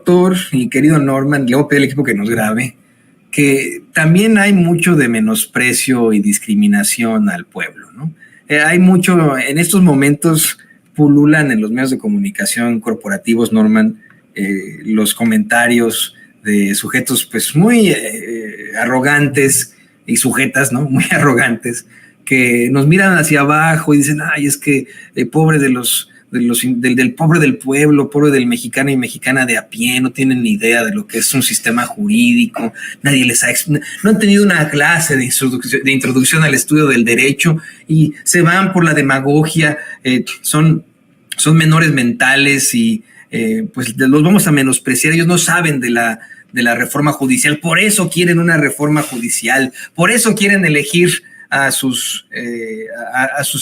doctor y querido Norman, le voy a pedir al equipo que nos grabe, que también hay mucho de menosprecio y discriminación al pueblo, ¿no? Hay mucho, en estos momentos pululan en los medios de comunicación corporativos, Norman, los comentarios de sujetos pues muy arrogantes y sujetas, ¿no? Muy arrogantes, que nos miran hacia abajo y dicen, ay, es que pobre del pobre del pueblo, pobre del mexicano y mexicana de a pie, no tienen ni idea de lo que es un sistema jurídico, nadie les ha, no han tenido una clase de introducción al estudio del derecho y se van por la demagogia, son menores mentales y pues los vamos a menospreciar, ellos no saben de la reforma judicial, por eso quieren una reforma judicial, por eso quieren elegir a sus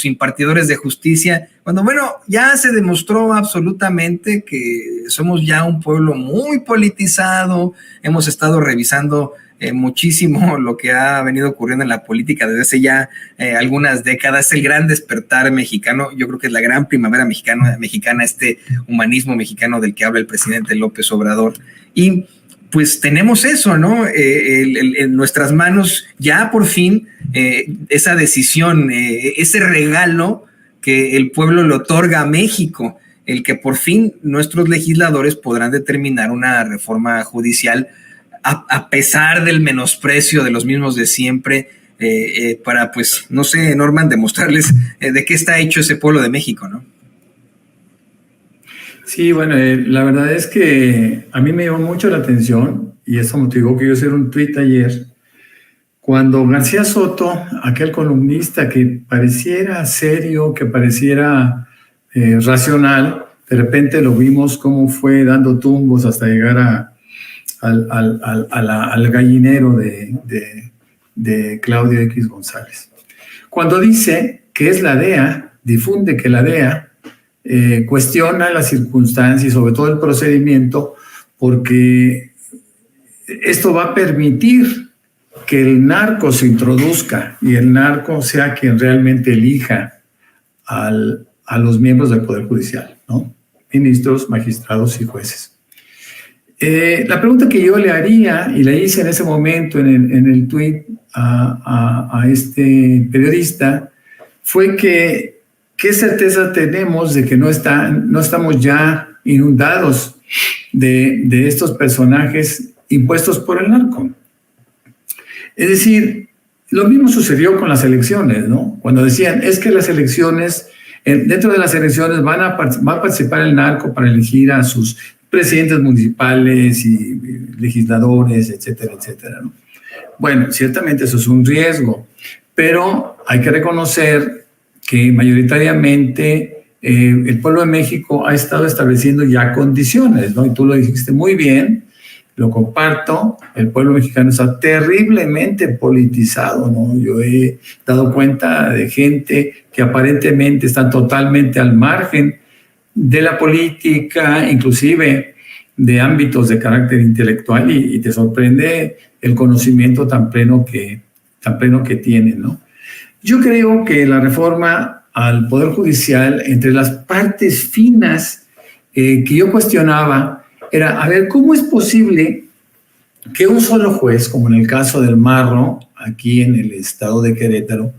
impartidores de justicia, cuando bueno, ya se demostró absolutamente que somos ya un pueblo muy politizado, hemos estado revisando muchísimo lo que ha venido ocurriendo en la política desde hace ya algunas décadas, el gran despertar mexicano, yo creo que es la gran primavera mexicana, este humanismo mexicano del que habla el presidente López Obrador, y pues tenemos eso, ¿no? En nuestras manos ya por fin esa decisión, ese regalo que el pueblo le otorga a México, el que por fin nuestros legisladores podrán determinar una reforma judicial a pesar del menosprecio de los mismos de siempre, para, pues, no sé, Norman, demostrarles de qué está hecho ese pueblo de México, ¿no? Sí, bueno, la verdad es que a mí me llamó mucho la atención y eso motivó que yo hiciera un tuit ayer cuando García Soto, aquel columnista que pareciera serio, que pareciera racional, de repente lo vimos cómo fue dando tumbos hasta llegar al gallinero de Claudio X González. Cuando dice que es la DEA, difunde que la DEA cuestiona las circunstancias y sobre todo el procedimiento, porque esto va a permitir que el narco se introduzca y el narco sea quien realmente elija a los miembros del Poder Judicial, ¿no? Ministros, magistrados y jueces. La pregunta que yo le haría, y le hice en ese momento en el tuit a este periodista, fue que ¿qué certeza tenemos de que no estamos ya inundados de estos personajes impuestos por el narco? Es decir, lo mismo sucedió con las elecciones, ¿no? Cuando decían, es que las elecciones, dentro de las elecciones va a participar el narco para elegir a sus presidentes municipales y legisladores, etcétera, etcétera, ¿no? Bueno, ciertamente eso es un riesgo, pero hay que reconocer que mayoritariamente el pueblo de México ha estado estableciendo ya condiciones, ¿no? Y tú lo dijiste muy bien, lo comparto, el pueblo mexicano está terriblemente politizado, ¿no? Yo he dado cuenta de gente que aparentemente está totalmente al margen de la política, inclusive de ámbitos de carácter intelectual, y te sorprende el conocimiento tan pleno que tienen, ¿no? Yo creo que la reforma al Poder Judicial, entre las partes finas que yo cuestionaba, era, a ver, ¿cómo es posible que un solo juez, como en el caso del Marro, aquí en el estado de Querétaro,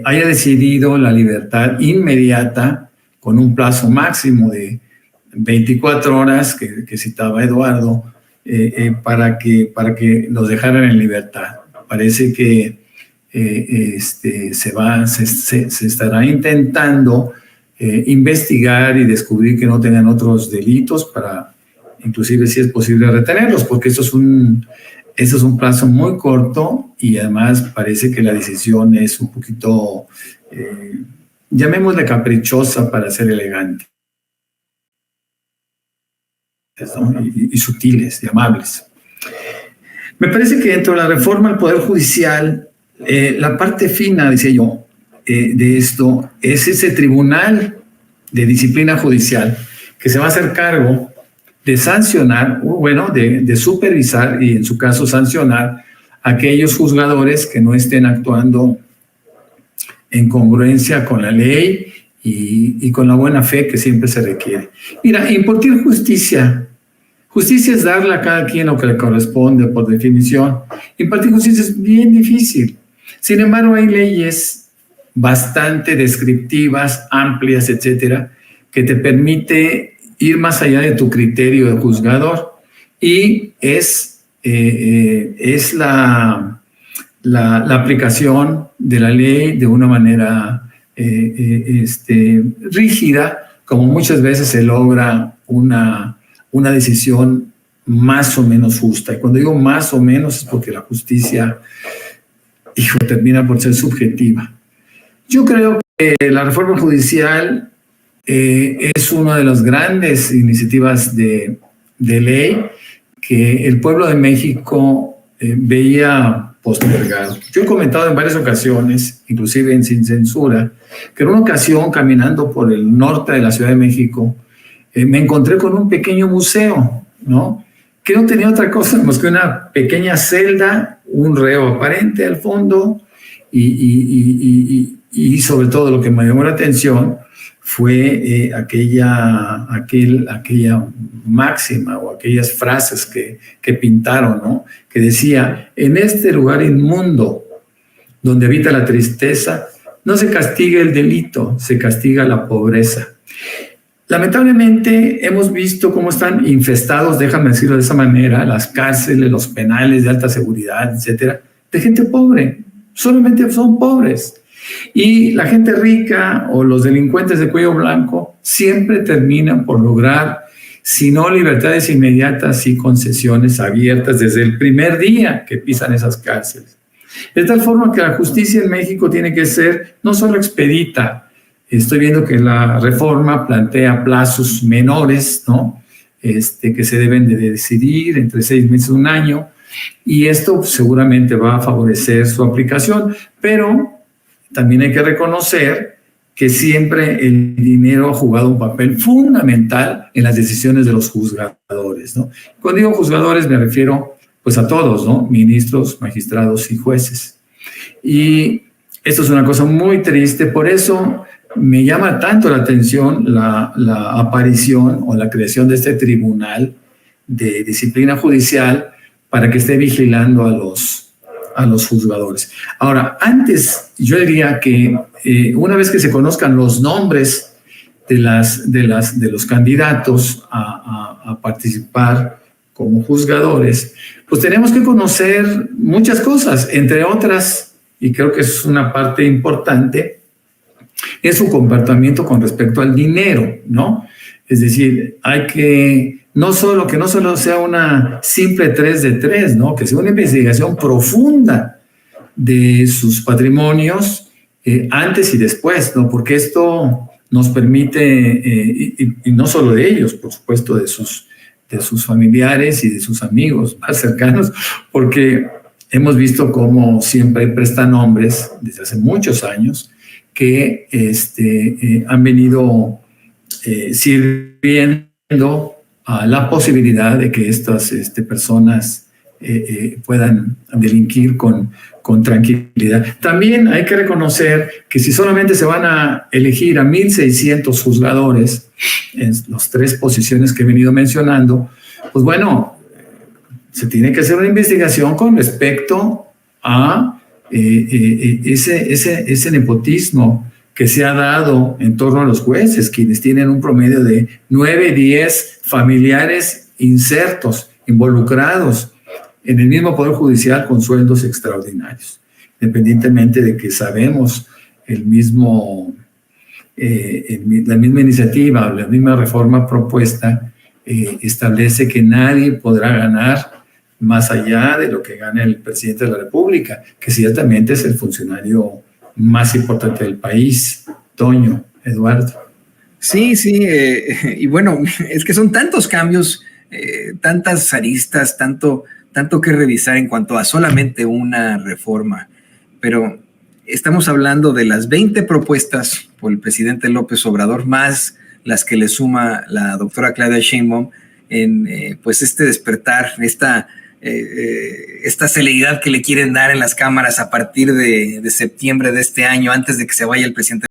haya decidido la libertad inmediata con un plazo máximo de 24 horas que citaba Eduardo, para que nos dejaran en libertad? Parece que se estará intentando investigar y descubrir que no tengan otros delitos para, inclusive si es posible, retenerlos, porque eso es un plazo muy corto y además parece que la decisión es un poquito, llamémosle caprichosa para ser elegante, ¿no? y sutiles y amables. Me parece que dentro de la reforma al Poder Judicial, la parte fina, decía yo, de esto es ese tribunal de disciplina judicial que se va a hacer cargo de sancionar, de supervisar y en su caso sancionar a aquellos juzgadores que no estén actuando en congruencia con la ley y con la buena fe que siempre se requiere. Mira, impartir justicia Justicia es darle a cada quien lo que le corresponde por definición. Impartir justicia es bien difícil. Sin embargo, hay leyes bastante descriptivas, amplias, etcétera, que te permite ir más allá de tu criterio de juzgador, y es la aplicación de la ley de una manera rígida, como muchas veces se logra una decisión más o menos justa. Y cuando digo más o menos es porque la justicia, termina por ser subjetiva. Yo creo que la reforma judicial es una de las grandes iniciativas de ley que el pueblo de México veía postergado. Yo he comentado en varias ocasiones, inclusive en Sin Censura, que en una ocasión, caminando por el norte de la Ciudad de México, me encontré con un pequeño museo, ¿no? Que no tenía otra cosa más que una pequeña celda, un reo aparente al fondo, y sobre todo lo que me llamó la atención fue aquella máxima o aquellas frases que pintaron, ¿no? Que decía: en este lugar inmundo donde habita la tristeza, no se castiga el delito, se castiga la pobreza. Lamentablemente hemos visto cómo están infestados, déjame decirlo de esa manera, las cárceles, los penales de alta seguridad, etcétera, de gente pobre. Solamente son pobres. Y la gente rica o los delincuentes de cuello blanco siempre terminan por lograr, si no libertades inmediatas, y concesiones abiertas desde el primer día que pisan esas cárceles. De tal forma que la justicia en México tiene que ser no solo expedita. Estoy viendo que la reforma plantea plazos menores, ¿no? Que se deben de decidir entre 6 meses y 1 año, y esto seguramente va a favorecer su aplicación, pero también hay que reconocer que siempre el dinero ha jugado un papel fundamental en las decisiones de los juzgadores, ¿no? Cuando digo juzgadores me refiero pues a todos, ¿no? Ministros, magistrados y jueces. Y esto es una cosa muy triste, por eso me llama tanto la atención la aparición o la creación de este tribunal de disciplina judicial para que esté vigilando a los juzgadores. Ahora, antes yo diría que una vez que se conozcan los nombres de los candidatos a participar como juzgadores, pues tenemos que conocer muchas cosas, entre otras, y creo que es una parte importante, es su comportamiento con respecto al dinero, ¿no? Es decir, hay que no solo sea una simple 3 de 3, ¿no? Que sea una investigación profunda de sus patrimonios antes y después, ¿no? Porque esto nos permite, y no solo de ellos, por supuesto, de sus familiares y de sus amigos más cercanos, porque hemos visto cómo siempre hay prestanombres desde hace muchos años que han venido sirviendo a la posibilidad de que estas personas puedan delinquir con tranquilidad. También hay que reconocer que si solamente se van a elegir a 1,600 juzgadores en las 3 posiciones que he venido mencionando, pues bueno, se tiene que hacer una investigación con respecto a ese nepotismo que se ha dado en torno a los jueces, quienes tienen un promedio de 9, 10 familiares insertos, involucrados en el mismo Poder Judicial con sueldos extraordinarios, independientemente de que sabemos la misma iniciativa, la misma reforma propuesta establece que nadie podrá ganar más allá de lo que gana el presidente de la República, que ciertamente es el funcionario más importante del país. Toño, Eduardo. Sí, y bueno, es que son tantos cambios, tantas aristas, tanto que revisar en cuanto a solamente una reforma, pero estamos hablando de las 20 propuestas por el presidente López Obrador, más las que le suma la doctora Claudia Sheinbaum en pues despertar, esta celeridad que le quieren dar en las cámaras a partir de septiembre de este año, antes de que se vaya el presidente